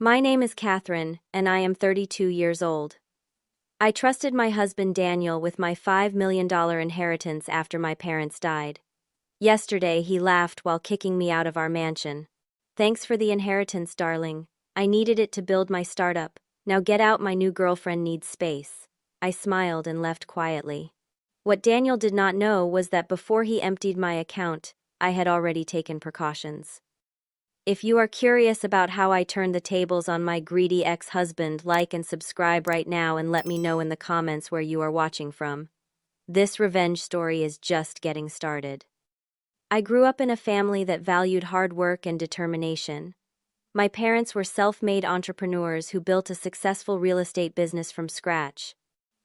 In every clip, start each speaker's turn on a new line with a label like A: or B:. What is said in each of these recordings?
A: My name is Katherine, and I am 32 years old. I trusted my husband Daniel with my $5 million inheritance after my parents died. Yesterday, he laughed while kicking me out of our mansion. "Thanks for the inheritance, darling. I needed it to build my startup. Now get out, my new girlfriend needs space." I smiled and left quietly. What Daniel did not know was that before he emptied my account, I had already taken precautions. If you are curious about how I turned the tables on my greedy ex-husband, like and subscribe right now and let me know in the comments where you are watching from. This revenge story is just getting started. I grew up in a family that valued hard work and determination. My parents were self-made entrepreneurs who built a successful real estate business from scratch.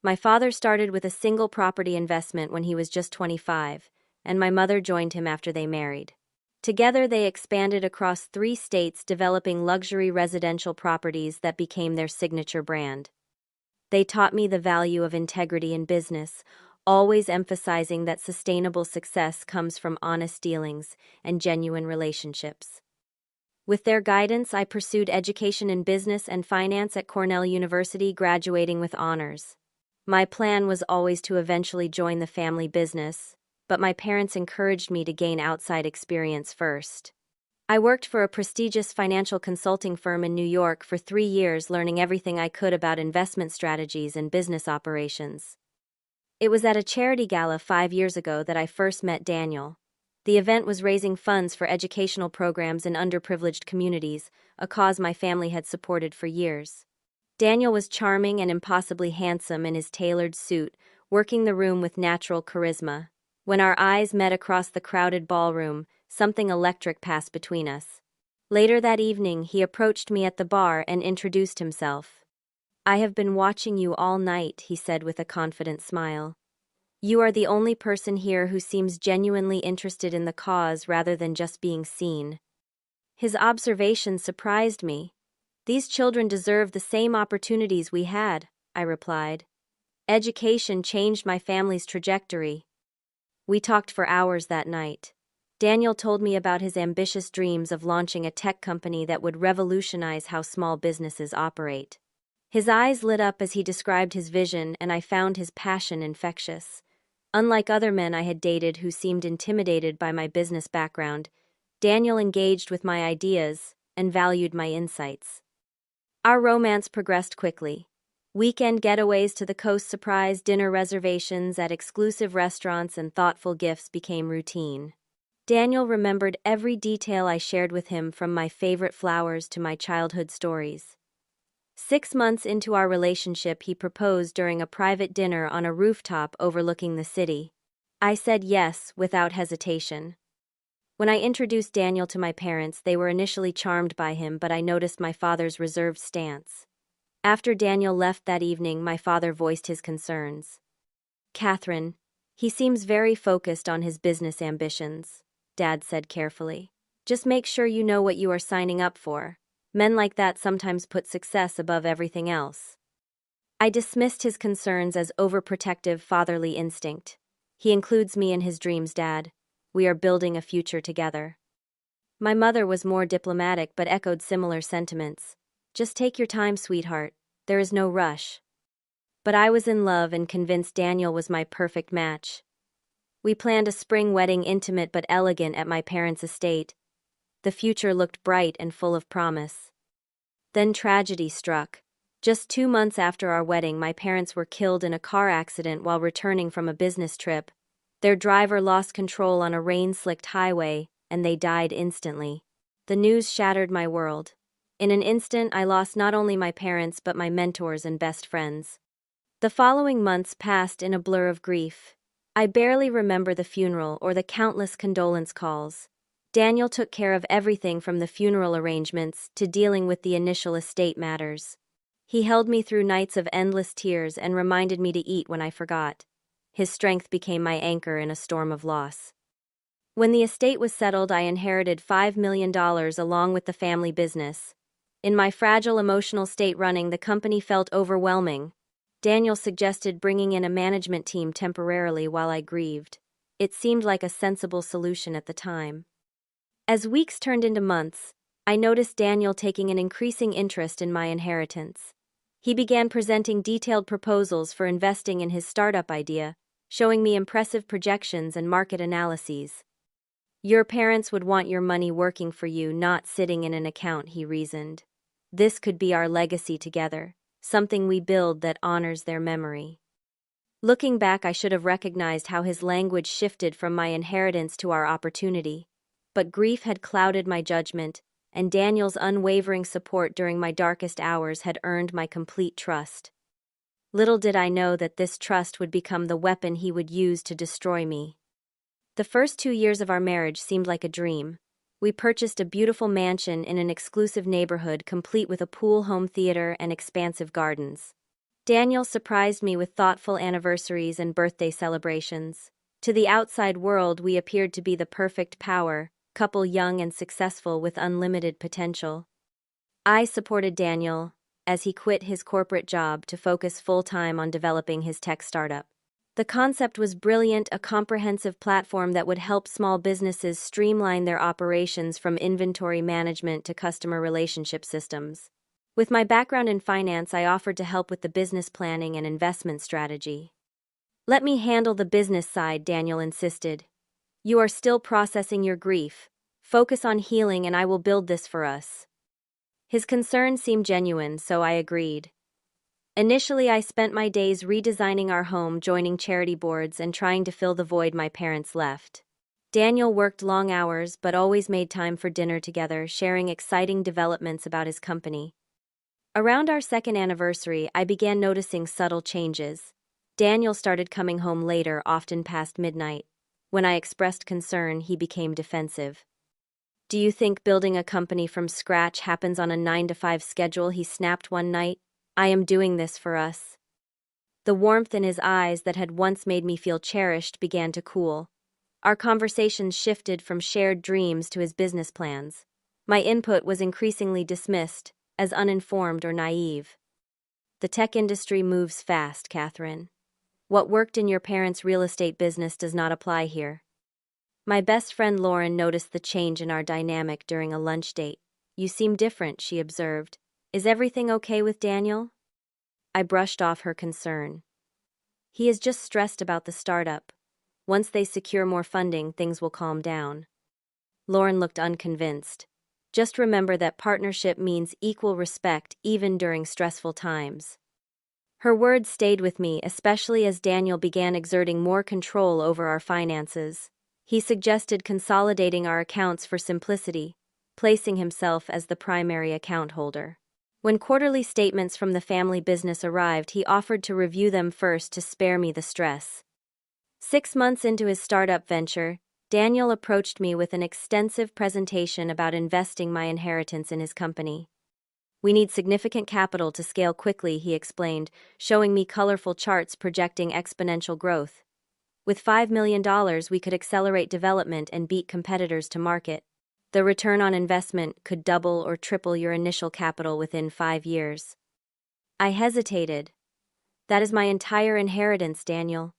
A: My father started with a single property investment when he was just 25, and my mother joined him after they married. Together, they expanded across 3 states, developing luxury residential properties that became their signature brand. They taught me the value of integrity in business, always emphasizing that sustainable success comes from honest dealings and genuine relationships. With their guidance, I pursued education in business and finance at Cornell University, graduating with honors. My plan was always to eventually join the family business, but my parents encouraged me to gain outside experience first. I worked for a prestigious financial consulting firm in New York for 3 years, learning everything I could about investment strategies and business operations. It was at a charity gala 5 years ago that I first met Daniel. The event was raising funds for educational programs in underprivileged communities, a cause my family had supported for years. Daniel was charming and impossibly handsome in his tailored suit, working the room with natural charisma. When our eyes met across the crowded ballroom, something electric passed between us. Later that evening, he approached me at the bar and introduced himself. "I have been watching you all night," he said with a confident smile. "You are the only person here who seems genuinely interested in the cause rather than just being seen." His observation surprised me. "These children deserve the same opportunities we had," I replied. "Education changed my family's trajectory." We talked for hours that night. Daniel told me about his ambitious dreams of launching a tech company that would revolutionize how small businesses operate. His eyes lit up as he described his vision, and I found his passion infectious. Unlike other men I had dated who seemed intimidated by my business background, Daniel engaged with my ideas and valued my insights. Our romance progressed quickly. Weekend getaways to the coast, surprise dinner reservations at exclusive restaurants, and thoughtful gifts became routine. Daniel remembered every detail I shared with him, from my favorite flowers to my childhood stories. 6 months into our relationship, he proposed during a private dinner on a rooftop overlooking the city. I said yes without hesitation. When I introduced Daniel to my parents, they were initially charmed by him, but I noticed my father's reserved stance. After Daniel left that evening, my father voiced his concerns. "Katherine, he seems very focused on his business ambitions," Dad said carefully. "Just make sure you know what you are signing up for. Men like that sometimes put success above everything else." I dismissed his concerns as overprotective fatherly instinct. "He includes me in his dreams, Dad. We are building a future together." My mother was more diplomatic but echoed similar sentiments. "Just take your time, sweetheart. There is no rush." But I was in love and convinced Daniel was my perfect match. We planned a spring wedding, intimate but elegant, at my parents' estate. The future looked bright and full of promise. Then tragedy struck. Just 2 months after our wedding, my parents were killed in a car accident while returning from a business trip. Their driver lost control on a rain-slicked highway, and they died instantly. The news shattered my world. In an instant, I lost not only my parents but my mentors and best friends. The following months passed in a blur of grief. I barely remember the funeral or the countless condolence calls. Daniel took care of everything from the funeral arrangements to dealing with the initial estate matters. He held me through nights of endless tears and reminded me to eat when I forgot. His strength became my anchor in a storm of loss. When the estate was settled, I inherited $5 million along with the family business. In my fragile emotional state, running the company felt overwhelming. Daniel suggested bringing in a management team temporarily while I grieved. It seemed like a sensible solution at the time. As weeks turned into months, I noticed Daniel taking an increasing interest in my inheritance. He began presenting detailed proposals for investing in his startup idea, showing me impressive projections and market analyses. Your parents would want your money working for you, not sitting in an account, he reasoned. This could be our legacy together, something we build that honors their memory. Looking back, I should have recognized how his language shifted from my inheritance to our opportunity. But grief had clouded my judgment, and Daniel's unwavering support during my darkest hours had earned my complete trust. Little did I know that this trust would become the weapon he would use to destroy me. The first 2 years of our marriage seemed like a dream. We purchased a beautiful mansion in an exclusive neighborhood complete with a pool, home theater, and expansive gardens. Daniel surprised me with thoughtful anniversaries and birthday celebrations. To the outside world, we appeared to be the perfect couple, young and successful with unlimited potential. I supported Daniel as he quit his corporate job to focus full-time on developing his tech startup. The concept was brilliant, a comprehensive platform that would help small businesses streamline their operations from inventory management to customer relationship systems. With my background in finance, I offered to help with the business planning and investment strategy. Let me handle the business side, Daniel insisted. You are still processing your grief. Focus on healing and I will build this for us. His concern seemed genuine, so I agreed. Initially, I spent my days redesigning our home, joining charity boards, and trying to fill the void my parents left. Daniel worked long hours but always made time for dinner together, sharing exciting developments about his company. Around our second anniversary, I began noticing subtle changes. Daniel started coming home later, often past midnight. When I expressed concern, he became defensive. Do you think building a company from scratch happens on a 9-to-5 schedule? He snapped one night. I am doing this for us. The warmth in his eyes that had once made me feel cherished began to cool. Our conversations shifted from shared dreams to his business plans. My input was increasingly dismissed as uninformed or naive. The tech industry moves fast, Katherine. What worked in your parents' real estate business does not apply here. My best friend Lauren noticed the change in our dynamic during a lunch date. You seem different, she observed. Is everything okay with Daniel? I brushed off her concern. He is just stressed about the startup. Once they secure more funding, things will calm down. Lauren looked unconvinced. Just remember that partnership means equal respect even during stressful times. Her words stayed with me, especially as Daniel began exerting more control over our finances. He suggested consolidating our accounts for simplicity, placing himself as the primary account holder. When quarterly statements from the family business arrived, he offered to review them first to spare me the stress. 6 months into his startup venture, Daniel approached me with an extensive presentation about investing my inheritance in his company. We need significant capital to scale quickly, he explained, showing me colorful charts projecting exponential growth. With $5 million, we could accelerate development and beat competitors to market. The return on investment could double or triple your initial capital within 5 years. I hesitated. That is my entire inheritance, Daniel.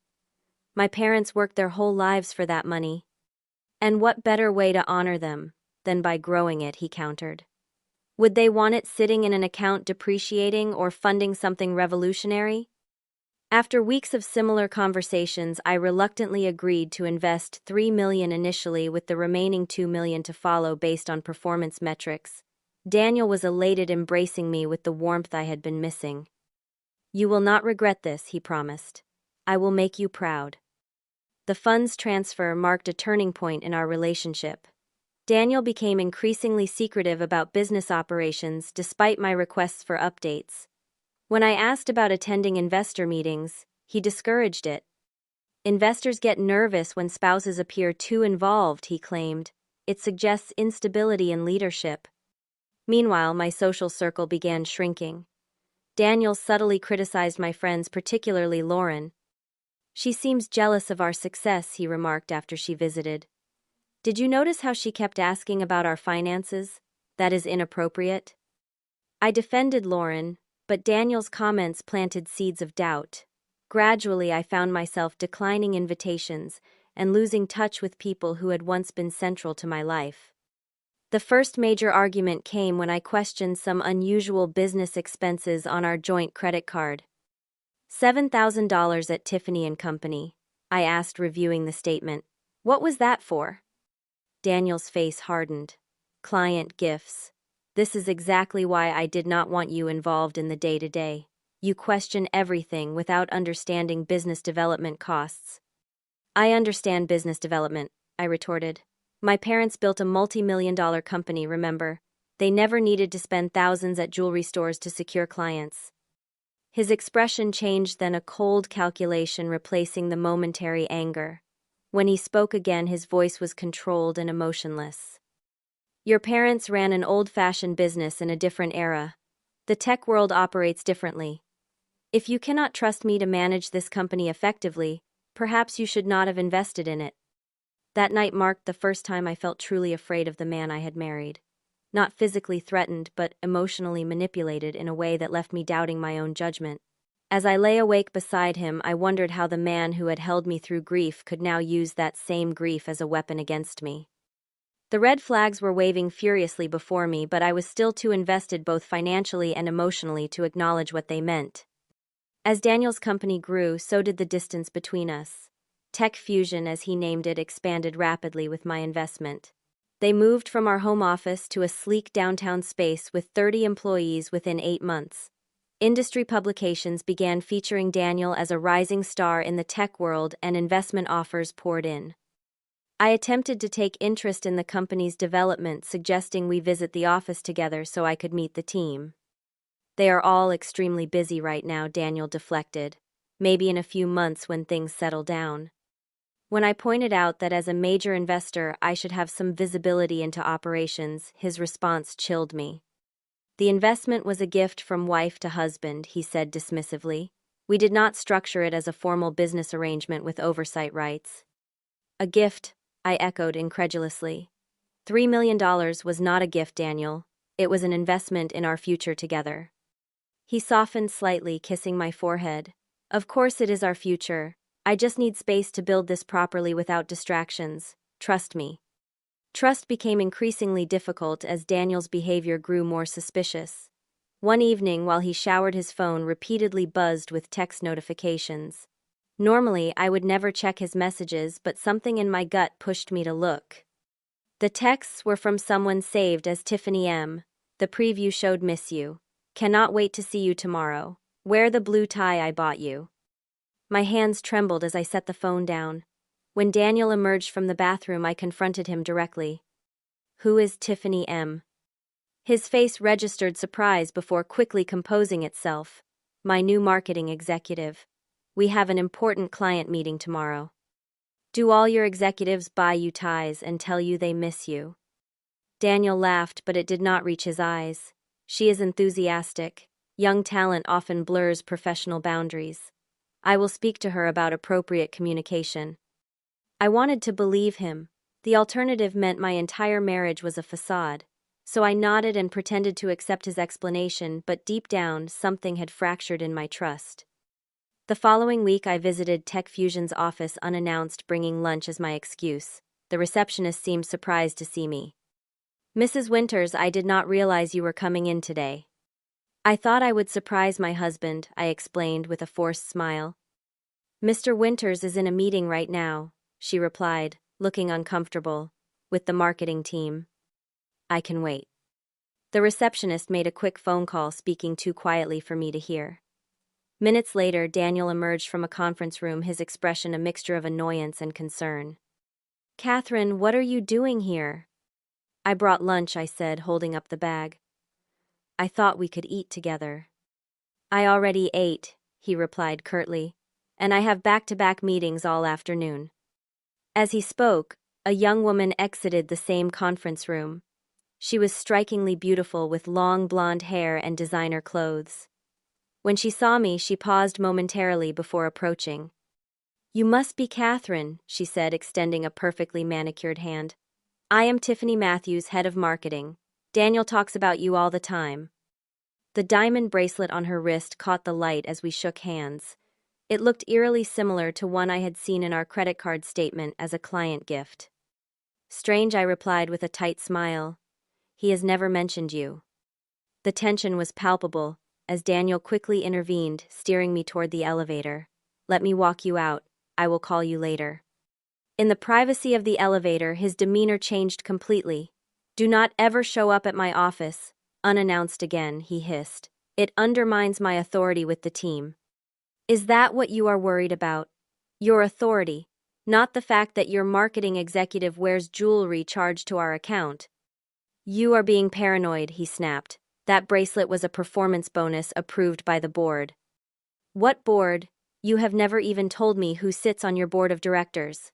A: My parents worked their whole lives for that money. And what better way to honor them than by growing it, he countered. Would they want it sitting in an account depreciating or funding something revolutionary? After weeks of similar conversations, I reluctantly agreed to invest $3 million initially, with the remaining $2 million to follow based on performance metrics. Daniel was elated, embracing me with the warmth I had been missing. You will not regret this, he promised. I will make you proud. The funds transfer marked a turning point in our relationship. Daniel became increasingly secretive about business operations despite my requests for updates. When I asked about attending investor meetings, he discouraged it. Investors get nervous when spouses appear too involved, he claimed. It suggests instability in leadership. Meanwhile, my social circle began shrinking. Daniel subtly criticized my friends, particularly Lauren. She seems jealous of our success, he remarked after she visited. Did you notice how she kept asking about our finances? That is inappropriate. I defended Lauren, but Daniel's comments planted seeds of doubt. Gradually, I found myself declining invitations and losing touch with people who had once been central to my life. The first major argument came when I questioned some unusual business expenses on our joint credit card. $7,000 at Tiffany and Company, I asked, reviewing the statement. What was that for? Daniel's face hardened. Client gifts. This is exactly why I did not want you involved in the day-to-day. You question everything without understanding business development costs. I understand business development, I retorted. My parents built a multi-million-dollar company, remember? They never needed to spend thousands at jewelry stores to secure clients. His expression changed, then a cold calculation replacing the momentary anger. When he spoke again, his voice was controlled and emotionless. Your parents ran an old-fashioned business in a different era. The tech world operates differently. If you cannot trust me to manage this company effectively, perhaps you should not have invested in it. That night marked the first time I felt truly afraid of the man I had married. Not physically threatened, but emotionally manipulated in a way that left me doubting my own judgment. As I lay awake beside him, I wondered how the man who had held me through grief could now use that same grief as a weapon against me. The red flags were waving furiously before me, but I was still too invested both financially and emotionally to acknowledge what they meant. As Daniel's company grew, so did the distance between us. Tech Fusion, as he named it, expanded rapidly with my investment. They moved from our home office to a sleek downtown space with 30 employees within 8 months. Industry publications began featuring Daniel as a rising star in the tech world, and investment offers poured in. I attempted to take interest in the company's development, suggesting we visit the office together so I could meet the team. They are all extremely busy right now, Daniel deflected. Maybe in a few months when things settle down. When I pointed out that as a major investor I should have some visibility into operations, his response chilled me. The investment was a gift from wife to husband, he said dismissively. We did not structure it as a formal business arrangement with oversight rights. A gift, I echoed incredulously. $3 million was not a gift, Daniel. It was an investment in our future together. He softened slightly, kissing my forehead. Of course it is our future. I just need space to build this properly without distractions. Trust me. Trust became increasingly difficult as Daniel's behavior grew more suspicious. One evening, while he showered, his phone repeatedly buzzed with text notifications. Normally, I would never check his messages, but something in my gut pushed me to look. The texts were from someone saved as Tiffany M. The preview showed "Miss you. Cannot wait to see you tomorrow. Wear the blue tie I bought you." My hands trembled as I set the phone down. When Daniel emerged from the bathroom, I confronted him directly. Who is Tiffany M? His face registered surprise before quickly composing itself. My new marketing executive. We have an important client meeting tomorrow. Do all your executives buy you ties and tell you they miss you? Daniel laughed, but it did not reach his eyes. She is enthusiastic. Young talent often blurs professional boundaries. I will speak to her about appropriate communication. I wanted to believe him. The alternative meant my entire marriage was a facade. So I nodded and pretended to accept his explanation, but deep down, something had fractured in my trust. The following week, I visited Tech Fusion's office unannounced, bringing lunch as my excuse. The receptionist seemed surprised to see me. Mrs. Winters, I did not realize you were coming in today. I thought I would surprise my husband, I explained with a forced smile. Mr. Winters is in a meeting right now, she replied, looking uncomfortable, with the marketing team. I can wait. The receptionist made a quick phone call, speaking too quietly for me to hear. Minutes later, Daniel emerged from a conference room, his expression a mixture of annoyance and concern. Katherine, what are you doing here? I brought lunch, I said, holding up the bag. I thought we could eat together. I already ate, he replied curtly, and I have back-to-back meetings all afternoon. As he spoke, a young woman exited the same conference room. She was strikingly beautiful with long blonde hair and designer clothes. When she saw me, she paused momentarily before approaching. You must be Katherine, she said, extending a perfectly manicured hand. I am Tiffany Matthews, head of marketing. Daniel talks about you all the time. The diamond bracelet on her wrist caught the light as we shook hands. It looked eerily similar to one I had seen in our credit card statement as a client gift. Strange, I replied with a tight smile. He has never mentioned you. The tension was palpable, as Daniel quickly intervened, steering me toward the elevator. Let me walk you out. I will call you later. In the privacy of the elevator, his demeanor changed completely. Do not ever show up at my office, unannounced again, he hissed. It undermines my authority with the team. Is that what you are worried about? Your authority, not the fact that your marketing executive wears jewelry charged to our account. You are being paranoid, he snapped. That bracelet was a performance bonus approved by the board. What board? You have never even told me who sits on your board of directors.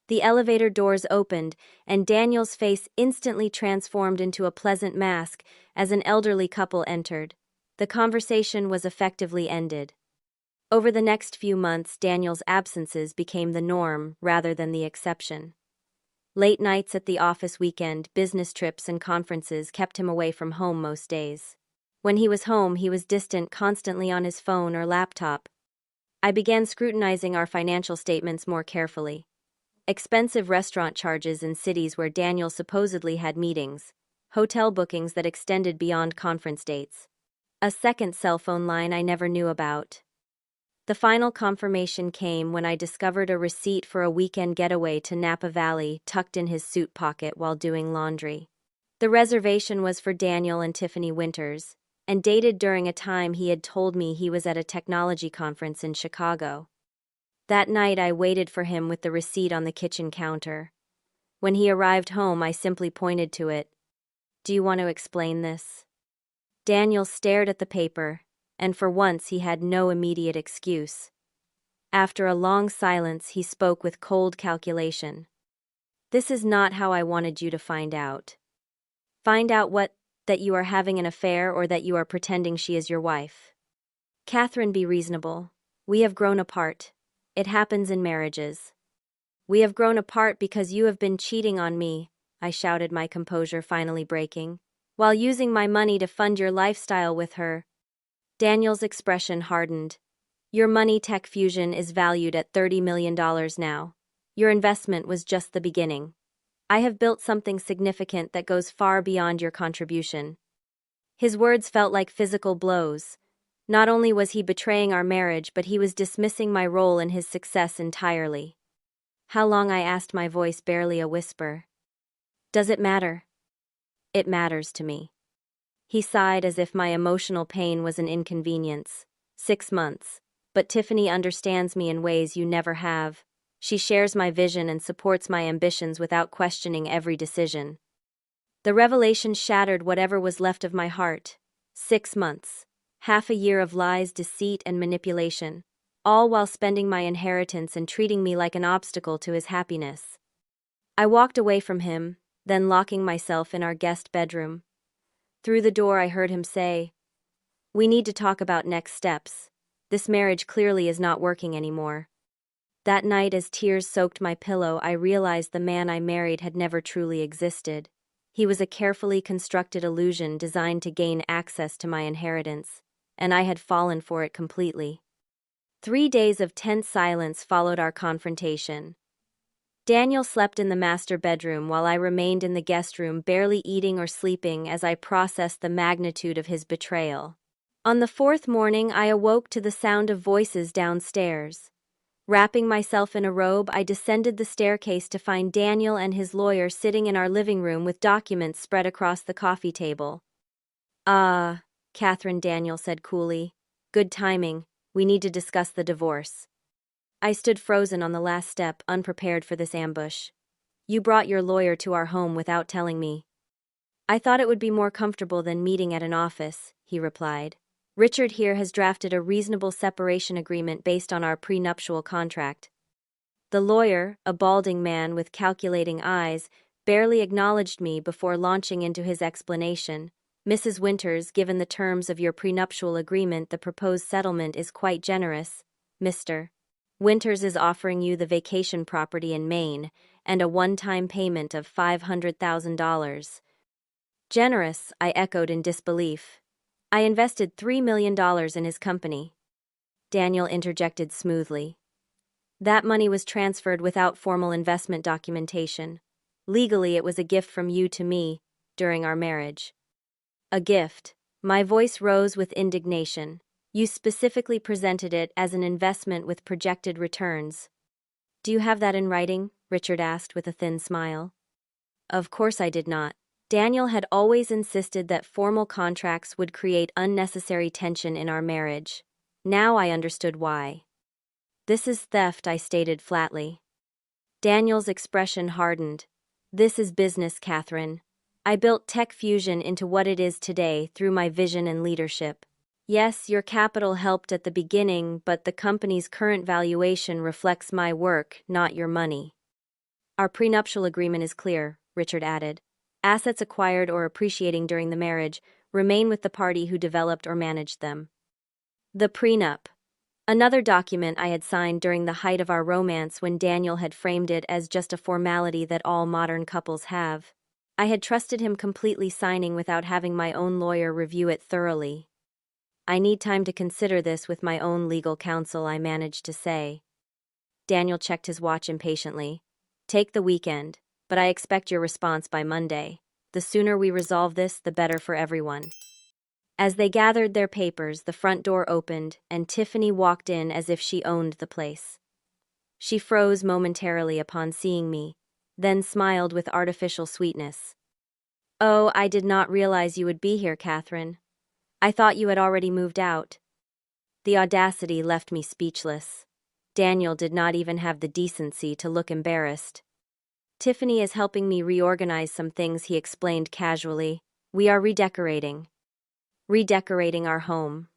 A: The elevator doors opened, and Daniel's face instantly transformed into a pleasant mask as an elderly couple entered. The conversation was effectively ended. Over the next few months, Daniel's absences became the norm rather than the exception. Late nights at the office, weekend, business trips, and conferences kept him away from home most days. When he was home, he was distant, constantly on his phone or laptop. I began scrutinizing our financial statements more carefully. Expensive restaurant charges in cities where Daniel supposedly had meetings, hotel bookings that extended beyond conference dates. A second cell phone line I never knew about. The final confirmation came when I discovered a receipt for a weekend getaway to Napa Valley tucked in his suit pocket while doing laundry. The reservation was for Daniel and Tiffany Winters, and dated during a time he had told me he was at a technology conference in Chicago. That night I waited for him with the receipt on the kitchen counter. When he arrived home, I simply pointed to it. Do you want to explain this? Daniel stared at the paper, and for once he had no immediate excuse. After a long silence, he spoke with cold calculation. This is not how I wanted you to find out. Find out what? That you are having an affair or that you are pretending she is your wife. Katherine, be reasonable. We have grown apart. It happens in marriages. We have grown apart because you have been cheating on me, I shouted, my composure finally breaking, while using my money to fund your lifestyle with her. Daniel's expression hardened. Your money tech fusion is valued at $30 million now. Your investment was just the beginning. I have built something significant that goes far beyond your contribution. His words felt like physical blows. Not only was he betraying our marriage, but he was dismissing my role in his success entirely. How long? I asked, my voice barely a whisper. Does it matter? It matters to me. He sighed as if my emotional pain was an inconvenience. 6 months. But Tiffany understands me in ways you never have. She shares my vision and supports my ambitions without questioning every decision. The revelation shattered whatever was left of my heart. 6 months. Half a year of lies, deceit, and manipulation. All while spending my inheritance and treating me like an obstacle to his happiness. I walked away from him, then locking myself in our guest bedroom. Through the door I heard him say, "We need to talk about next steps. This marriage clearly is not working anymore." That night, as tears soaked my pillow, I realized the man I married had never truly existed. He was a carefully constructed illusion designed to gain access to my inheritance, and I had fallen for it completely. 3 days of tense silence followed our confrontation. Daniel slept in the master bedroom while I remained in the guest room, barely eating or sleeping as I processed the magnitude of his betrayal. On the 4th morning, I awoke to the sound of voices downstairs. Wrapping myself in a robe, I descended the staircase to find Daniel and his lawyer sitting in our living room with documents spread across the coffee table. Katherine, Daniel said coolly. Good timing. We need to discuss the divorce. I stood frozen on the last step, unprepared for this ambush. You brought your lawyer to our home without telling me. I thought it would be more comfortable than meeting at an office, he replied. Richard here has drafted a reasonable separation agreement based on our prenuptial contract. The lawyer, a balding man with calculating eyes, barely acknowledged me before launching into his explanation. Mrs. Winters, given the terms of your prenuptial agreement, the proposed settlement is quite generous. Mr. Winters is offering you the vacation property in Maine and a one-time payment of $500,000. Generous, I echoed in disbelief. I invested $3 million in his company. Daniel interjected smoothly. That money was transferred without formal investment documentation. Legally, it was a gift from you to me, during our marriage. A gift. My voice rose with indignation. You specifically presented it as an investment with projected returns. Do you have that in writing? Richard asked with a thin smile. Of course I did not. Daniel had always insisted that formal contracts would create unnecessary tension in our marriage. Now I understood why. This is theft, I stated flatly. Daniel's expression hardened. This is business, Katherine. I built Tech Fusion into what it is today through my vision and leadership. Yes, your capital helped at the beginning, but the company's current valuation reflects my work, not your money. Our prenuptial agreement is clear, Richard added. Assets acquired or appreciating during the marriage remain with the party who developed or managed them. The prenup. Another document I had signed during the height of our romance when Daniel had framed it as just a formality that all modern couples have. I had trusted him completely, signing without having my own lawyer review it thoroughly. I need time to consider this with my own legal counsel, I managed to say. Daniel checked his watch impatiently. Take the weekend, but I expect your response by Monday. The sooner we resolve this, the better for everyone. As they gathered their papers, the front door opened, and Tiffany walked in as if she owned the place. She froze momentarily upon seeing me, then smiled with artificial sweetness. Oh, I did not realize you would be here, Katherine. I thought you had already moved out. The audacity left me speechless. Daniel did not even have the decency to look embarrassed. Tiffany is helping me reorganize some things, he explained casually. We are redecorating. Redecorating our home.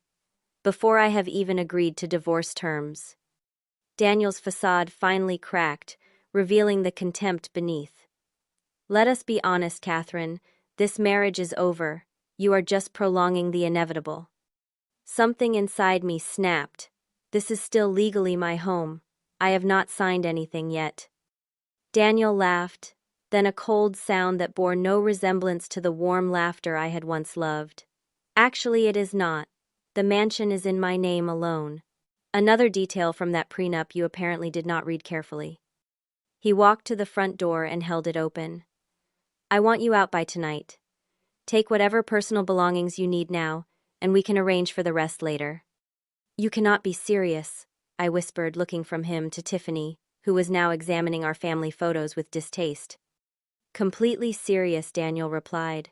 A: Before I have even agreed to divorce terms. Daniel's facade finally cracked, revealing the contempt beneath. Let us be honest, Katherine. This marriage is over. You are just prolonging the inevitable. Something inside me snapped. This is still legally my home. I have not signed anything yet. Daniel laughed, then a cold sound that bore no resemblance to the warm laughter I had once loved. Actually, it is not. The mansion is in my name alone. Another detail from that prenup you apparently did not read carefully. He walked to the front door and held it open. I want you out by tonight. Take whatever personal belongings you need now, and we can arrange for the rest later. You cannot be serious, I whispered, looking from him to Tiffany, who was now examining our family photos with distaste. Completely serious, Daniel replied.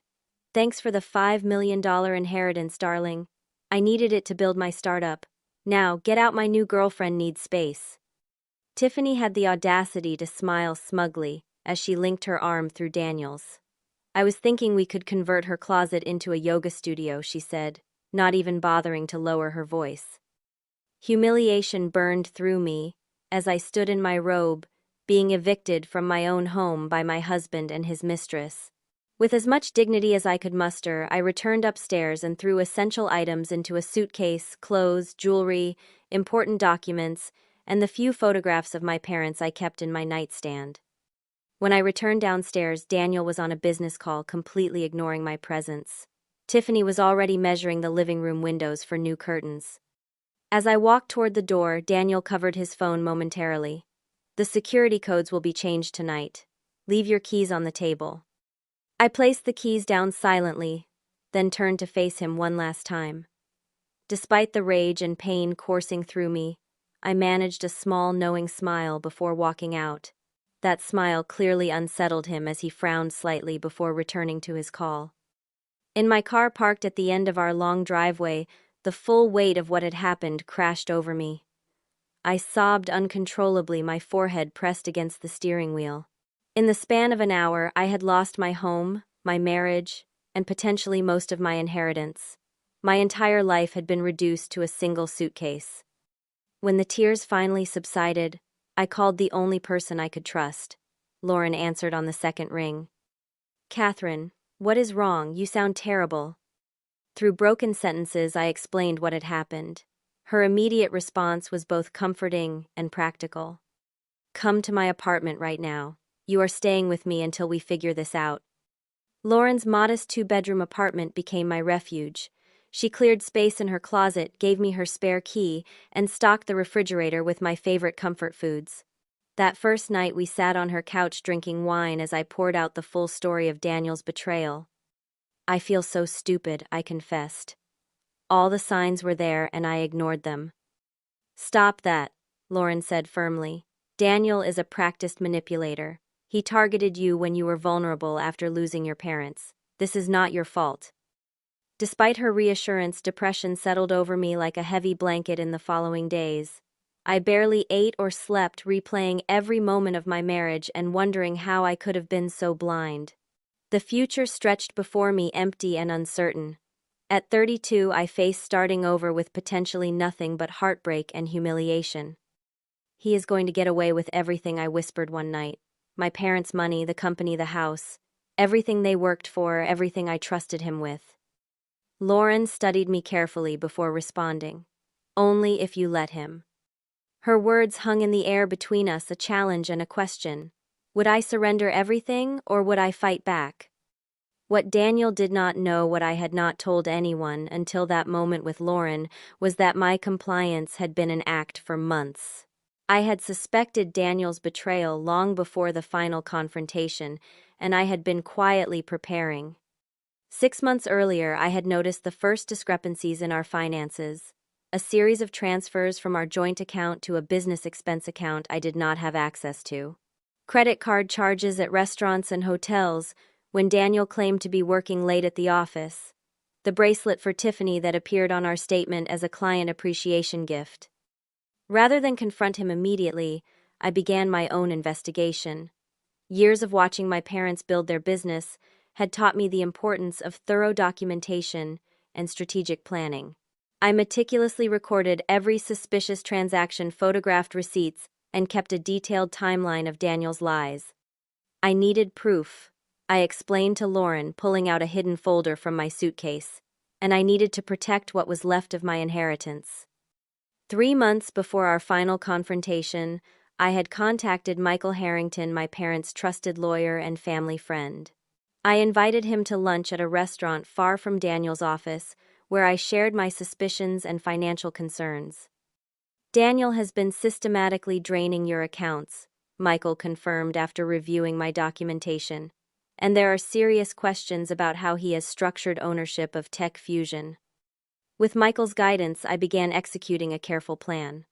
A: Thanks for the $5 million inheritance, darling. I needed it to build my startup. Now, get out, my new girlfriend needs space. Tiffany had the audacity to smile smugly as she linked her arm through Daniel's. I was thinking we could convert her closet into a yoga studio, she said, not even bothering to lower her voice. Humiliation burned through me as I stood in my robe, being evicted from my own home by my husband and his mistress. With as much dignity as I could muster, I returned upstairs and threw essential items into a suitcase, clothes, jewelry, important documents, and the few photographs of my parents I kept in my nightstand. When I returned downstairs, Daniel was on a business call, completely ignoring my presence. Tiffany was already measuring the living room windows for new curtains. As I walked toward the door, Daniel covered his phone momentarily. The security codes will be changed tonight. Leave your keys on the table. I placed the keys down silently, then turned to face him one last time. Despite the rage and pain coursing through me, I managed a small, knowing smile before walking out. That smile clearly unsettled him as he frowned slightly before returning to his call. In my car parked at the end of our long driveway, the full weight of what had happened crashed over me. I sobbed uncontrollably, my forehead pressed against the steering wheel. In the span of an hour, I had lost my home, my marriage, and potentially most of my inheritance. My entire life had been reduced to a single suitcase. When the tears finally subsided, I called the only person I could trust. Lauren answered on the second ring. Katherine, what is wrong? You sound terrible. Through broken sentences, I explained what had happened. Her immediate response was both comforting and practical. Come to my apartment right now. You are staying with me until we figure this out. Lauren's modest 2-bedroom apartment became my refuge. She cleared space in her closet, gave me her spare key, and stocked the refrigerator with my favorite comfort foods. That first night we sat on her couch drinking wine as I poured out the full story of Daniel's betrayal. I feel so stupid, I confessed. All the signs were there and I ignored them. Stop that, Lauren said firmly. Daniel is a practiced manipulator. He targeted you when you were vulnerable after losing your parents. This is not your fault. Despite her reassurance, depression settled over me like a heavy blanket in the following days. I barely ate or slept, replaying every moment of my marriage and wondering how I could have been so blind. The future stretched before me, empty and uncertain. At 32, I faced starting over with potentially nothing but heartbreak and humiliation. He is going to get away with everything, I whispered one night. My parents' money, the company, the house. Everything they worked for, everything I trusted him with. Lauren studied me carefully before responding. Only if you let him. Her words hung in the air between us, a challenge and a question. Would I surrender everything, or would I fight back? What Daniel did not know, what I had not told anyone until that moment with Lauren, was that my compliance had been an act for months. I had suspected Daniel's betrayal long before the final confrontation, and I had been quietly preparing. 6 months earlier, I had noticed the first discrepancies in our finances. A series of transfers from our joint account to a business expense account I did not have access to. Credit card charges at restaurants and hotels, when Daniel claimed to be working late at the office. The bracelet for Tiffany that appeared on our statement as a client appreciation gift. Rather than confront him immediately, I began my own investigation. Years of watching my parents build their business had taught me the importance of thorough documentation and strategic planning. I meticulously recorded every suspicious transaction, photographed receipts, and kept a detailed timeline of Daniel's lies. I needed proof, I explained to Lauren, pulling out a hidden folder from my suitcase, and I needed to protect what was left of my inheritance. 3 months before our final confrontation, I had contacted Michael Harrington, my parents' trusted lawyer and family friend. I invited him to lunch at a restaurant far from Daniel's office, where I shared my suspicions and financial concerns. Daniel has been systematically draining your accounts, Michael confirmed after reviewing my documentation. And there are serious questions about how he has structured ownership of Tech Fusion. With Michael's guidance, I began executing a careful plan.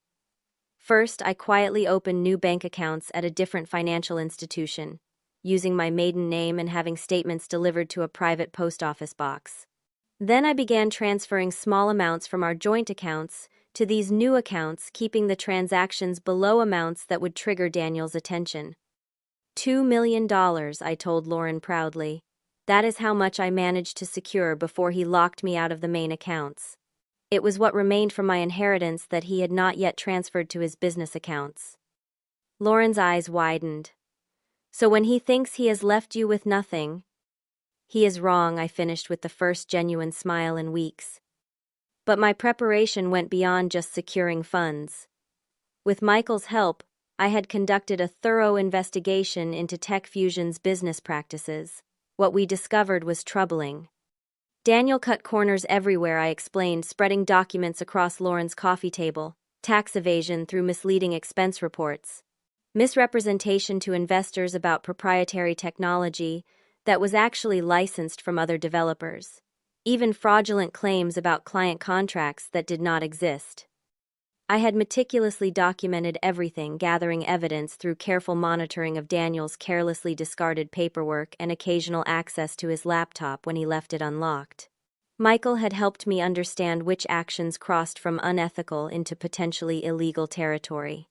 A: First, I quietly opened new bank accounts at a different financial institution, using my maiden name and having statements delivered to a private post office box. Then I began transferring small amounts from our joint accounts to these new accounts, keeping the transactions below amounts that would trigger Daniel's attention. $2 million, I told Lauren proudly. That is how much I managed to secure before he locked me out of the main accounts. It was what remained from my inheritance that he had not yet transferred to his business accounts. Lauren's eyes widened. So when he thinks he has left you with nothing, he is wrong, I finished with the first genuine smile in weeks. But my preparation went beyond just securing funds. With Michael's help, I had conducted a thorough investigation into Tech Fusion's business practices. What we discovered was troubling. Daniel cut corners everywhere, I explained, spreading documents across Lauren's coffee table, tax evasion through misleading expense reports, misrepresentation to investors about proprietary technology that was actually licensed from other developers, even fraudulent claims about client contracts that did not exist. I had meticulously documented everything, gathering evidence through careful monitoring of Daniel's carelessly discarded paperwork and occasional access to his laptop when he left it unlocked. Michael had helped me understand which actions crossed from unethical into potentially illegal territory.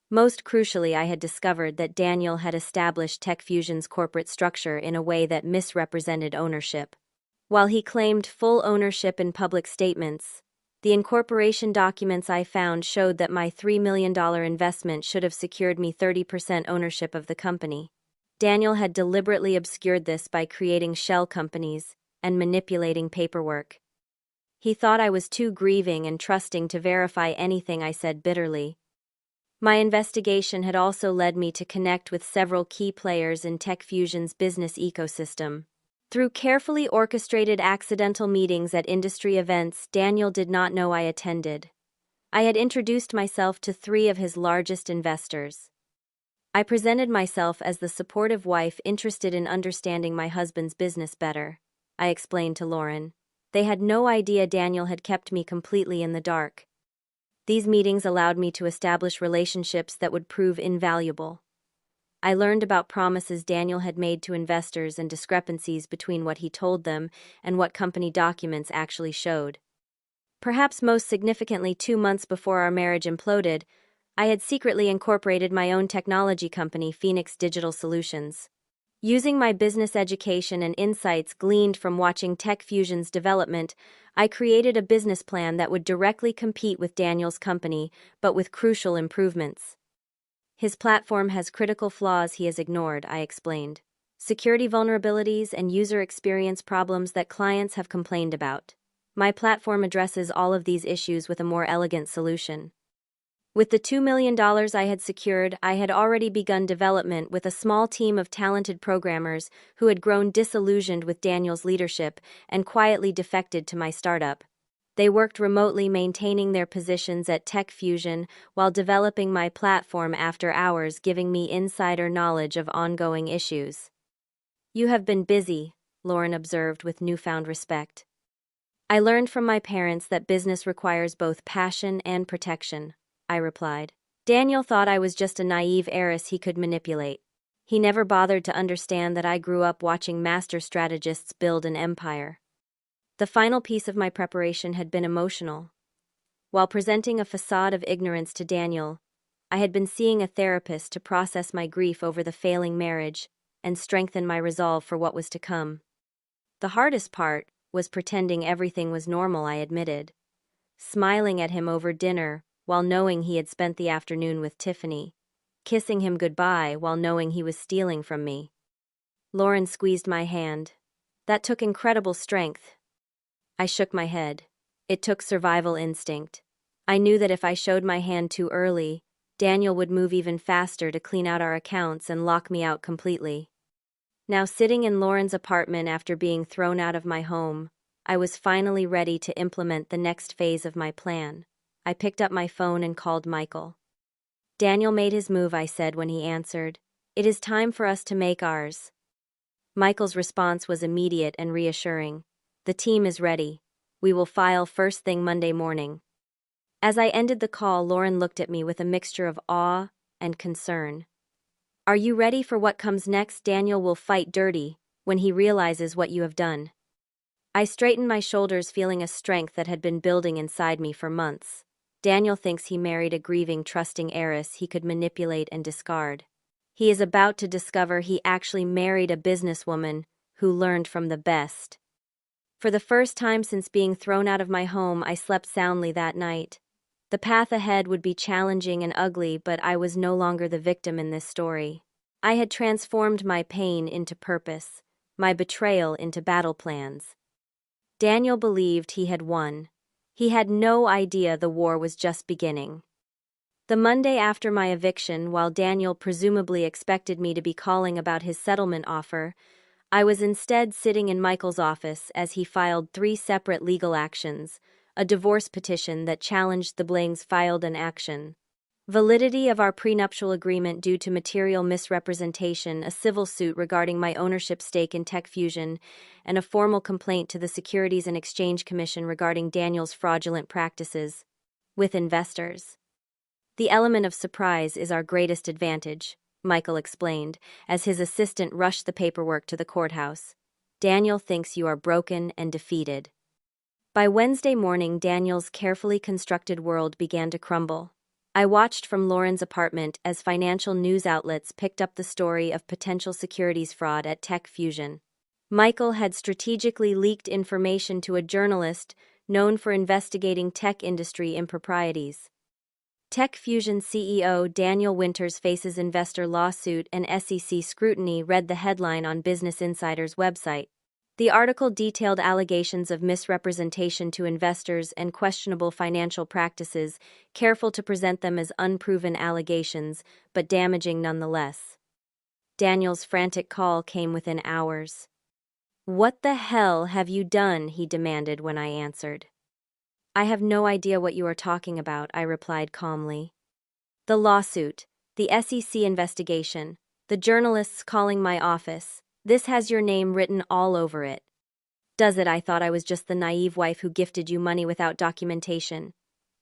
A: Most crucially, I had discovered that Daniel had established Tech Fusion's corporate structure in a way that misrepresented ownership. While he claimed full ownership in public statements, the incorporation documents I found showed that my $3 million investment should have secured me 30% ownership of the company. Daniel had deliberately obscured this by creating shell companies and manipulating paperwork. He thought I was too grieving and trusting to verify anything I said bitterly. My investigation had also led me to connect with several key players in Tech Fusion's business ecosystem. Through carefully orchestrated accidental meetings at industry events Daniel did not know I attended, I had introduced myself to 3 of his largest investors. I presented myself as the supportive wife interested in understanding my husband's business better. I explained to Lauren. They had no idea Daniel had kept me completely in the dark. These meetings allowed me to establish relationships that would prove invaluable. I learned about promises Daniel had made to investors and discrepancies between what he told them and what company documents actually showed. Perhaps most significantly, 2 months before our marriage imploded, I had secretly incorporated my own technology company, Phoenix Digital Solutions. Using my business education and insights gleaned from watching Tech Fusion's development, I created a business plan that would directly compete with Daniel's company, but with crucial improvements. His platform has critical flaws he has ignored, I explained. Security vulnerabilities and user experience problems that clients have complained about. My platform addresses all of these issues with a more elegant solution. With the $2 million I had secured, I had already begun development with a small team of talented programmers who had grown disillusioned with Daniel's leadership and quietly defected to my startup. They worked remotely, maintaining their positions at Tech Fusion while developing my platform after hours, giving me insider knowledge of ongoing issues. "You have been busy," Lauren observed with newfound respect. "I learned from my parents that business requires both passion and protection," I replied. Daniel thought I was just a naive heiress he could manipulate. He never bothered to understand that I grew up watching master strategists build an empire. The final piece of my preparation had been emotional. While presenting a facade of ignorance to Daniel, I had been seeing a therapist to process my grief over the failing marriage and strengthen my resolve for what was to come. The hardest part was pretending everything was normal, I admitted. Smiling at him over dinner while knowing he had spent the afternoon with Tiffany. Kissing him goodbye while knowing he was stealing from me. Lauren squeezed my hand. That took incredible strength. I shook my head. It took survival instinct. I knew that if I showed my hand too early, Daniel would move even faster to clean out our accounts and lock me out completely. Now, sitting in Lauren's apartment after being thrown out of my home, I was finally ready to implement the next phase of my plan. I picked up my phone and called Michael. "Daniel made his move," I said when he answered. "It is time for us to make ours." Michael's response was immediate and reassuring. "The team is ready. We will file first thing Monday morning." As I ended the call, Lauren looked at me with a mixture of awe and concern. "Are you ready for what comes next? Daniel will fight dirty when he realizes what you have done." I straightened my shoulders, feeling a strength that had been building inside me for months. Daniel thinks he married a grieving, trusting heiress he could manipulate and discard. He is about to discover he actually married a businesswoman who learned from the best. For the first time since being thrown out of my home, I slept soundly that night. The path ahead would be challenging and ugly, but I was no longer the victim in this story. I had transformed my pain into purpose, my betrayal into battle plans. Daniel believed he had won. He had no idea the war was just beginning. The Monday after my eviction, while Daniel presumably expected me to be calling about his settlement offer, I was instead sitting in Michael's office as he filed 3 separate legal actions, a divorce petition that challenged the Blangs filed an action. Validity of our prenuptial agreement due to material misrepresentation, a civil suit regarding my ownership stake in Tech Fusion, and a formal complaint to the Securities and Exchange Commission regarding Daniel's fraudulent practices with investors. "The element of surprise is our greatest advantage," Michael explained, as his assistant rushed the paperwork to the courthouse. "Daniel thinks you are broken and defeated." By Wednesday morning, Daniel's carefully constructed world began to crumble. I watched from Lauren's apartment as financial news outlets picked up the story of potential securities fraud at Tech Fusion. Michael had strategically leaked information to a journalist known for investigating tech industry improprieties. Tech Fusion CEO Daniel Winters faces investor lawsuit and SEC scrutiny, read the headline on Business Insider's website. The article detailed allegations of misrepresentation to investors and questionable financial practices, careful to present them as unproven allegations, but damaging nonetheless. Daniel's frantic call came within hours. "What the hell have you done?" he demanded when I answered. "I have no idea what you are talking about," I replied calmly. "The lawsuit, the SEC investigation, the journalists calling my office, this has your name written all over it." Does it? I thought I was just the naive wife who gifted you money without documentation.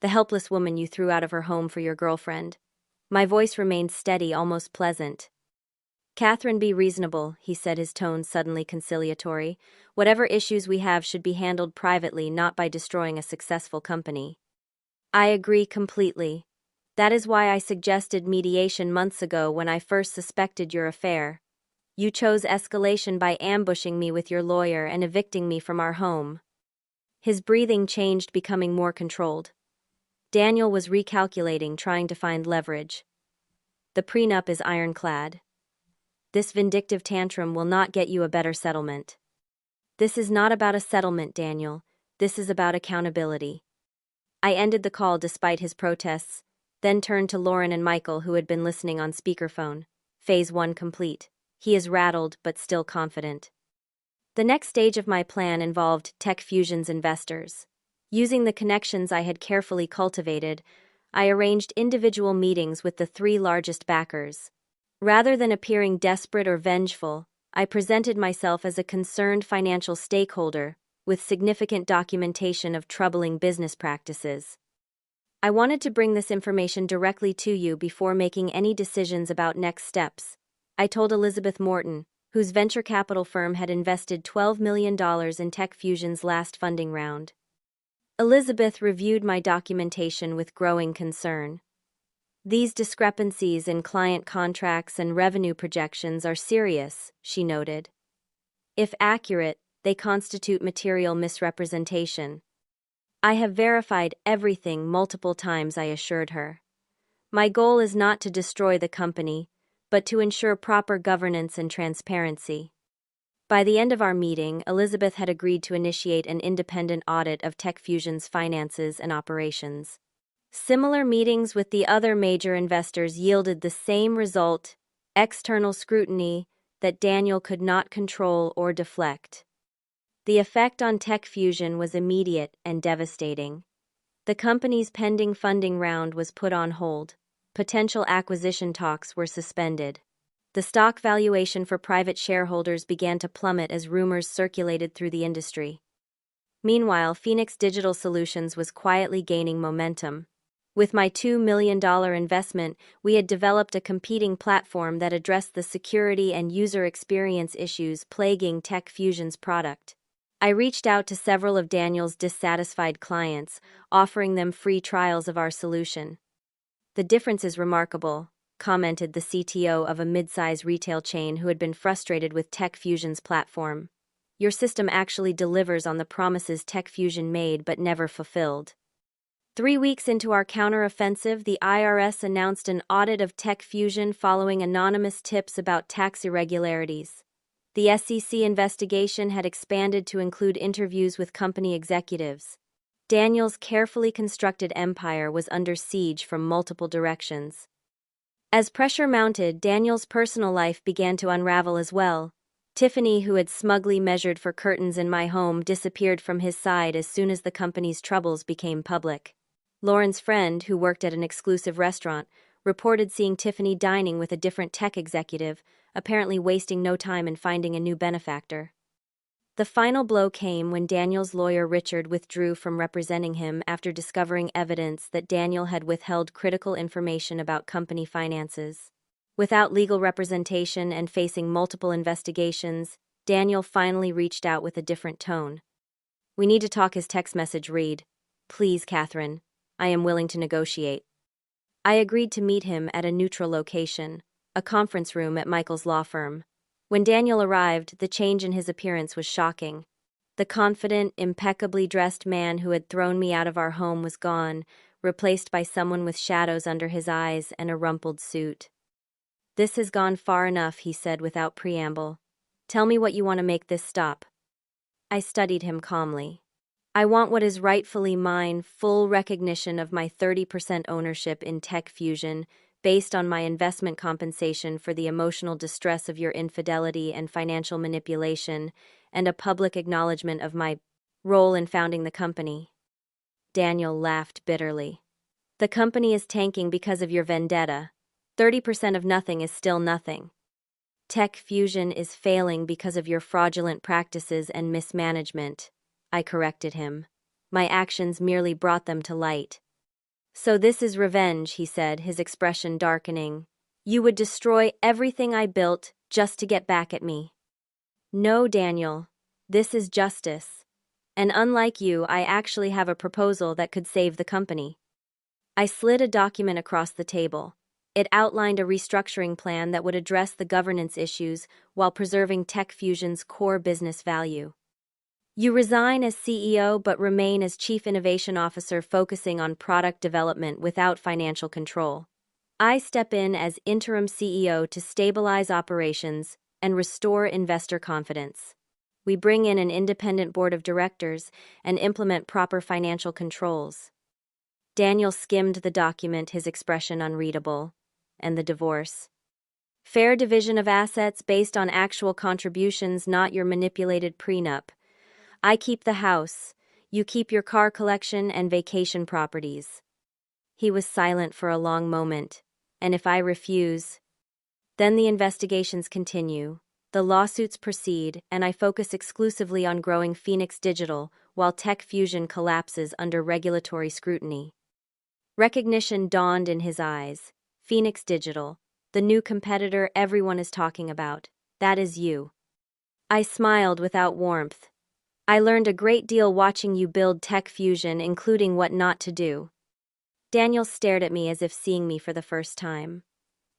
A: The helpless woman you threw out of her home for your girlfriend. My voice remained steady, almost pleasant. Katherine, be reasonable, he said, his tone suddenly conciliatory. Whatever issues we have should be handled privately, not by destroying a successful company. I agree completely. That is why I suggested mediation months ago when I first suspected your affair. You chose escalation by ambushing me with your lawyer and evicting me from our home. His breathing changed, becoming more controlled. Daniel was recalculating, trying to find leverage. The prenup is ironclad. This vindictive tantrum will not get you a better settlement. This is not about a settlement, Daniel. This is about accountability. I ended the call despite his protests, then turned to Lauren and Michael, who had been listening on speakerphone. Phase 1 complete. He is rattled but still confident. The next stage of my plan involved Tech Fusion's investors. Using the connections I had carefully cultivated, I arranged individual meetings with the 3 largest backers. Rather than appearing desperate or vengeful, I presented myself as a concerned financial stakeholder with significant documentation of troubling business practices. I wanted to bring this information directly to you before making any decisions about next steps. I told Elizabeth Morton, whose venture capital firm had invested $12 million in Tech Fusion's last funding round. Elizabeth reviewed my documentation with growing concern. These discrepancies in client contracts and revenue projections are serious, she noted. If accurate, they constitute material misrepresentation. I have verified everything multiple times, I assured her. My goal is not to destroy the company, but to ensure proper governance and transparency. By the end of our meeting, Elizabeth had agreed to initiate an independent audit of Tech Fusion's finances and operations. Similar meetings with the other major investors yielded the same result: external scrutiny that Daniel could not control or deflect. The effect on Tech Fusion was immediate and devastating. The company's pending funding round was put on hold. Potential acquisition talks were suspended. The stock valuation for private shareholders began to plummet as rumors circulated through the industry. Meanwhile, Phoenix Digital Solutions was quietly gaining momentum. With my $2 million investment, we had developed a competing platform that addressed the security and user experience issues plaguing Tech Fusion's product. I reached out to several of Daniel's dissatisfied clients, offering them free trials of our solution. The difference is remarkable, commented the CTO of a mid-size retail chain who had been frustrated with Tech Fusion's platform. Your system actually delivers on the promises Tech Fusion made but never fulfilled. 3 weeks into our counter-offensive, the IRS announced an audit of Tech Fusion following anonymous tips about tax irregularities. The SEC investigation had expanded to include interviews with company executives. Daniel's carefully constructed empire was under siege from multiple directions. As pressure mounted, Daniel's personal life began to unravel as well. Tiffany, who had smugly measured for curtains in my home, disappeared from his side as soon as the company's troubles became public. Lauren's friend, who worked at an exclusive restaurant, reported seeing Tiffany dining with a different tech executive, apparently wasting no time in finding a new benefactor. The final blow came when Daniel's lawyer Richard withdrew from representing him after discovering evidence that Daniel had withheld critical information about company finances. Without legal representation and facing multiple investigations, Daniel finally reached out with a different tone. "We need to talk," his text message read. "Please, Katherine, I am willing to negotiate." I agreed to meet him at a neutral location, a conference room at Michael's law firm. When Daniel arrived, the change in his appearance was shocking. The confident, impeccably dressed man who had thrown me out of our home was gone, replaced by someone with shadows under his eyes and a rumpled suit. "This has gone far enough," he said without preamble. "Tell me what you want to make this stop." I studied him calmly. "I want what is rightfully mine: full recognition of my 30% ownership in Tech Fusion, based on my investment compensation for the emotional distress of your infidelity and financial manipulation, and a public acknowledgement of my role in founding the company." Daniel laughed bitterly. "The company is tanking because of your vendetta. 30% of nothing is still nothing." Tech Fusion is failing because of your fraudulent practices and mismanagement. I corrected him. My actions merely brought them to light. So this is revenge, he said, his expression darkening. You would destroy everything I built just to get back at me. No, Daniel. This is justice. And unlike you, I actually have a proposal that could save the company. I slid a document across the table. It outlined a restructuring plan that would address the governance issues while preserving Tech Fusion's core business value. You resign as CEO but remain as Chief Innovation Officer, focusing on product development without financial control. I step in as interim CEO to stabilize operations and restore investor confidence. We bring in an independent board of directors and implement proper financial controls. Daniel skimmed the document, his expression unreadable. And the divorce. Fair division of assets based on actual contributions, not your manipulated prenup. I keep the house, you keep your car collection and vacation properties. He was silent for a long moment. And if I refuse? Then the investigations continue. The lawsuits proceed, and I focus exclusively on growing Phoenix Digital while Tech Fusion collapses under regulatory scrutiny. Recognition dawned in his eyes. Phoenix Digital, the new competitor everyone is talking about. That is you. I smiled without warmth. I learned a great deal watching you build Tech Fusion, including what not to do. Daniel stared at me as if seeing me for the first time.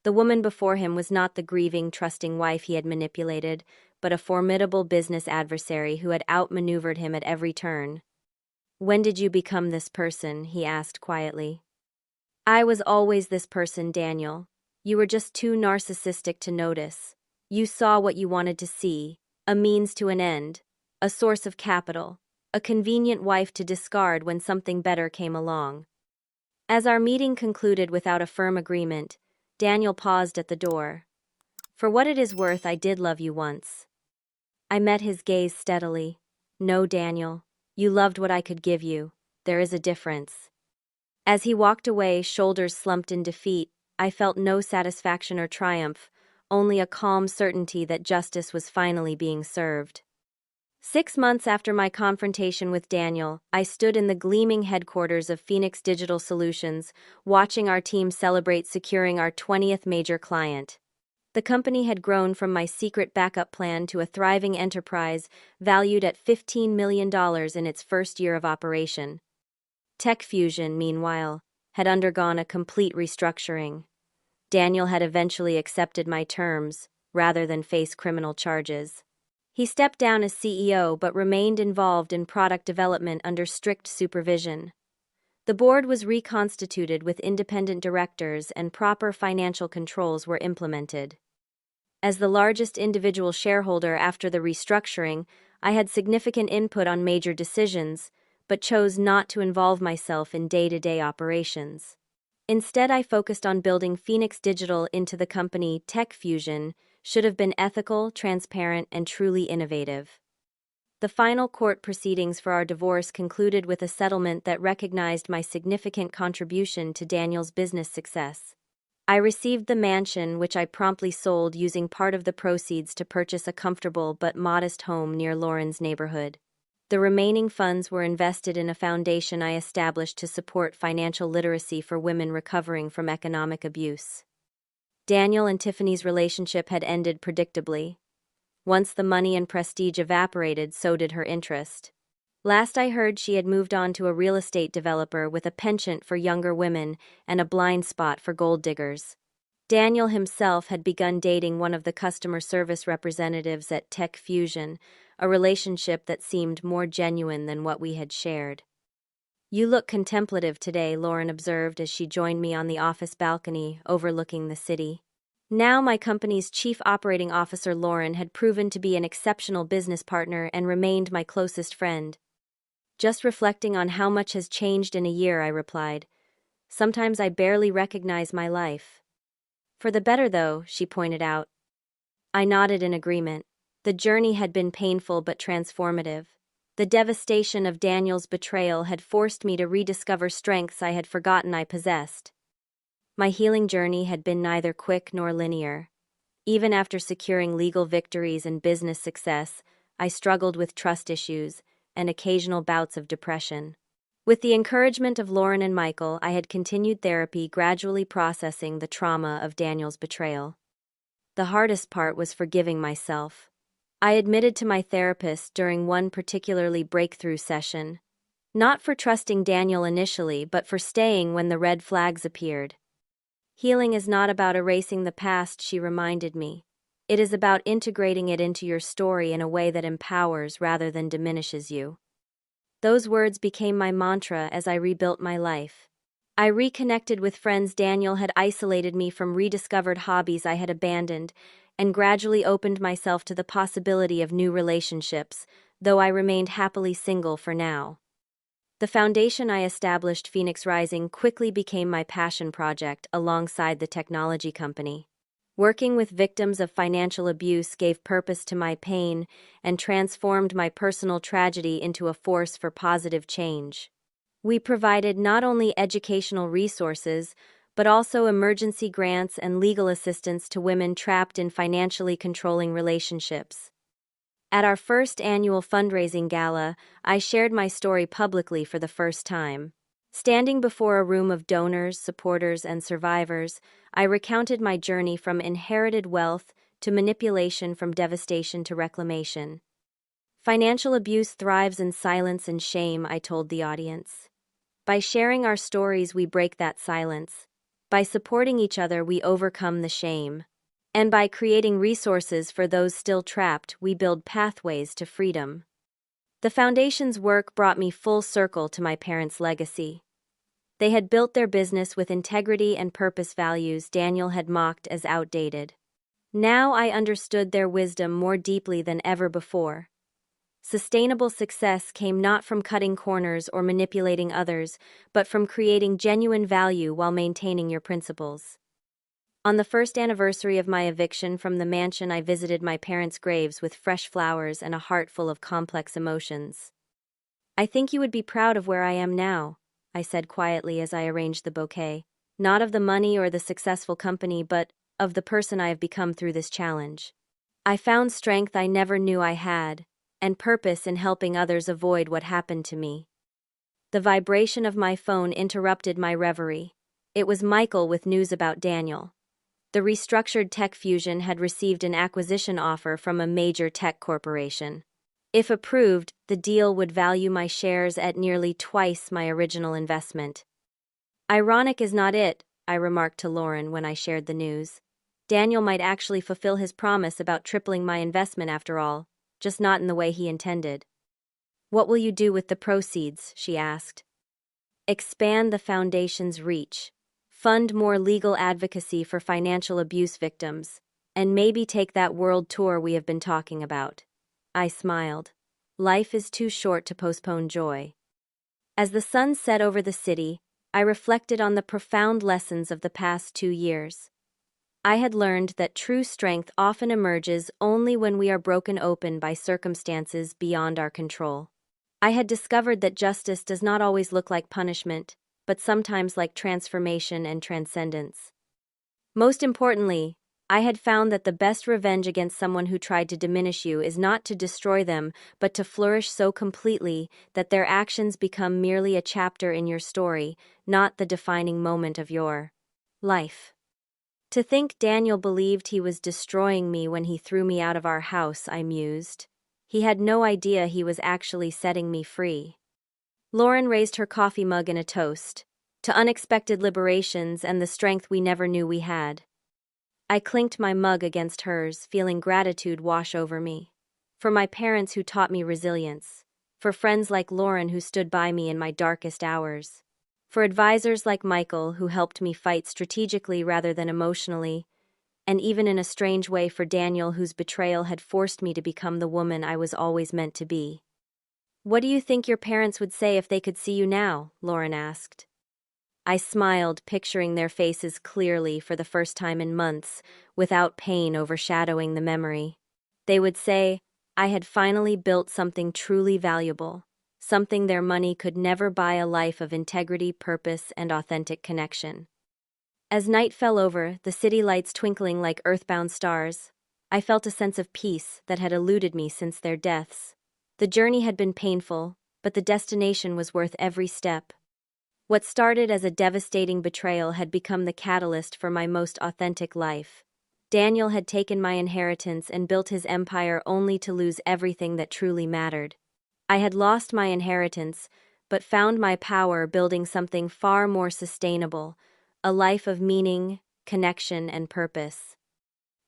A: The woman before him was not the grieving, trusting wife he had manipulated, but a formidable business adversary who had outmaneuvered him at every turn. When did you become this person? He asked quietly. I was always this person, Daniel. You were just too narcissistic to notice. You saw what you wanted to see, a means to an end, a source of capital, a convenient wife to discard when something better came along. As our meeting concluded without a firm agreement, Daniel paused at the door. For what it is worth, I did love you once. I met his gaze steadily. No, Daniel, you loved what I could give you. There is a difference. As he walked away, shoulders slumped in defeat, I felt no satisfaction or triumph, only a calm certainty that justice was finally being served. 6 months after my confrontation with Daniel, I stood in the gleaming headquarters of Phoenix Digital Solutions, watching our team celebrate securing our 20th major client. The company had grown from my secret backup plan to a thriving enterprise valued at $15 million in its first year of operation. Tech Fusion, meanwhile, had undergone a complete restructuring. Daniel had eventually accepted my terms, rather than face criminal charges. He stepped down as CEO but remained involved in product development under strict supervision. The board was reconstituted with independent directors and proper financial controls were implemented. As the largest individual shareholder after the restructuring, I had significant input on major decisions, but chose not to involve myself in day-to-day operations. Instead, I focused on building Phoenix Digital into the company Tech Fusion should have been ethical, transparent, and truly innovative. The final court proceedings for our divorce concluded with a settlement that recognized my significant contribution to Daniel's business success. I received the mansion, which I promptly sold, using part of the proceeds to purchase a comfortable but modest home near Lauren's neighborhood. The remaining funds were invested in a foundation I established to support financial literacy for women recovering from economic abuse. Daniel and Tiffany's relationship had ended predictably. Once the money and prestige evaporated, so did her interest. Last I heard, she had moved on to a real estate developer with a penchant for younger women and a blind spot for gold diggers. Daniel himself had begun dating one of the customer service representatives at Tech Fusion, a relationship that seemed more genuine than what we had shared. You look contemplative today, Lauren observed as she joined me on the office balcony overlooking the city. Now my company's chief operating officer, Lauren, had proven to be an exceptional business partner and remained my closest friend. Just reflecting on how much has changed in a year, I replied. Sometimes I barely recognize my life. For the better, though, she pointed out. I nodded in agreement. The journey had been painful but transformative. The devastation of Daniel's betrayal had forced me to rediscover strengths I had forgotten I possessed. My healing journey had been neither quick nor linear. Even after securing legal victories and business success, I struggled with trust issues and occasional bouts of depression. With the encouragement of Lauren and Michael, I had continued therapy, gradually processing the trauma of Daniel's betrayal. The hardest part was forgiving myself. I admitted to my therapist during one particularly breakthrough session, not for trusting Daniel initially, but for staying when the red flags appeared. Healing is not about erasing the past, she reminded me. It is about integrating it into your story in a way that empowers rather than diminishes you. Those words became my mantra as I rebuilt my life. I reconnected with friends Daniel had isolated me from, rediscovered hobbies I had abandoned, and gradually opened myself to the possibility of new relationships, though I remained happily single for now. The foundation I established, Phoenix Rising, quickly became my passion project alongside the technology company. Working with victims of financial abuse gave purpose to my pain and transformed my personal tragedy into a force for positive change. We provided not only educational resources, but also emergency grants and legal assistance to women trapped in financially controlling relationships. At our first annual fundraising gala, I shared my story publicly for the first time. Standing before a room of donors, supporters, and survivors, I recounted my journey from inherited wealth to manipulation, from devastation to reclamation. Financial abuse thrives in silence and shame, I told the audience. By sharing our stories, we break that silence. By supporting each other, we overcome the shame. And by creating resources for those still trapped, we build pathways to freedom. The foundation's work brought me full circle to my parents' legacy. They had built their business with integrity and purpose, values Daniel had mocked as outdated. Now I understood their wisdom more deeply than ever before. Sustainable success came not from cutting corners or manipulating others, but from creating genuine value while maintaining your principles. On the first anniversary of my eviction from the mansion, I visited my parents' graves with fresh flowers and a heart full of complex emotions. "I think you would be proud of where I am now," I said quietly as I arranged the bouquet. "Not of the money or the successful company, but of the person I have become through this challenge. I found strength I never knew I had, and purpose in helping others avoid what happened to me." The vibration of my phone interrupted my reverie. It was Michael with news about Daniel. The restructured tech fusion had received an acquisition offer from a major tech corporation. If approved, the deal would value my shares at nearly twice my original investment. "Ironic is not it," I remarked to Lauren when I shared the news. "Daniel might actually fulfill his promise about tripling my investment after all, just not in the way he intended." "What will you do with the proceeds?" she asked. "Expand the foundation's reach, fund more legal advocacy for financial abuse victims, and maybe take that world tour we have been talking about." I smiled. Life is too short to postpone joy. As the sun set over the city, I reflected on the profound lessons of the past 2 years. I had learned that true strength often emerges only when we are broken open by circumstances beyond our control. I had discovered that justice does not always look like punishment, but sometimes like transformation and transcendence. Most importantly, I had found that the best revenge against someone who tried to diminish you is not to destroy them, but to flourish so completely that their actions become merely a chapter in your story, not the defining moment of your life. To think Daniel believed he was destroying me when he threw me out of our house, I mused. He had no idea he was actually setting me free. Lauren raised her coffee mug in a toast to unexpected liberations and the strength we never knew we had. I clinked my mug against hers, feeling gratitude wash over me. For my parents who taught me resilience. For friends like Lauren who stood by me in my darkest hours. For advisors like Michael who helped me fight strategically rather than emotionally. And even in a strange way for Daniel, whose betrayal had forced me to become the woman I was always meant to be. "What do you think your parents would say if they could see you now?" Lauren asked. I smiled, picturing their faces clearly for the first time in months, without pain overshadowing the memory. They would say, I had finally built something truly valuable, something their money could never buy: a life of integrity, purpose, and authentic connection. As night fell over, the city lights twinkling like earthbound stars, I felt a sense of peace that had eluded me since their deaths. The journey had been painful, but the destination was worth every step. What started as a devastating betrayal had become the catalyst for my most authentic life. Daniel had taken my inheritance and built his empire only to lose everything that truly mattered. I had lost my inheritance, but found my power building something far more sustainable, a life of meaning, connection, and purpose.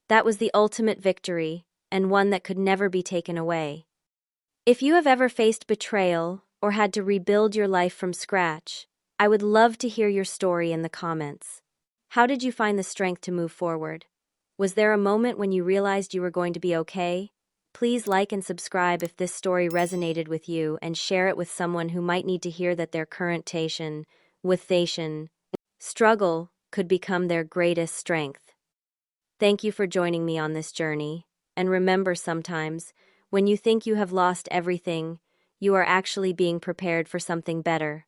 A: That was the ultimate victory, and one that could never be taken away. If you have ever faced betrayal or had to rebuild your life from scratch, I would love to hear your story in the comments. How did you find the strength to move forward? Was there a moment when you realized you were going to be okay? Please like and subscribe if this story resonated with you, and share it with someone who might need to hear that their current struggle could become their greatest strength. Thank you for joining me on this journey, and remember, sometimes, when you think you have lost everything, you are actually being prepared for something better.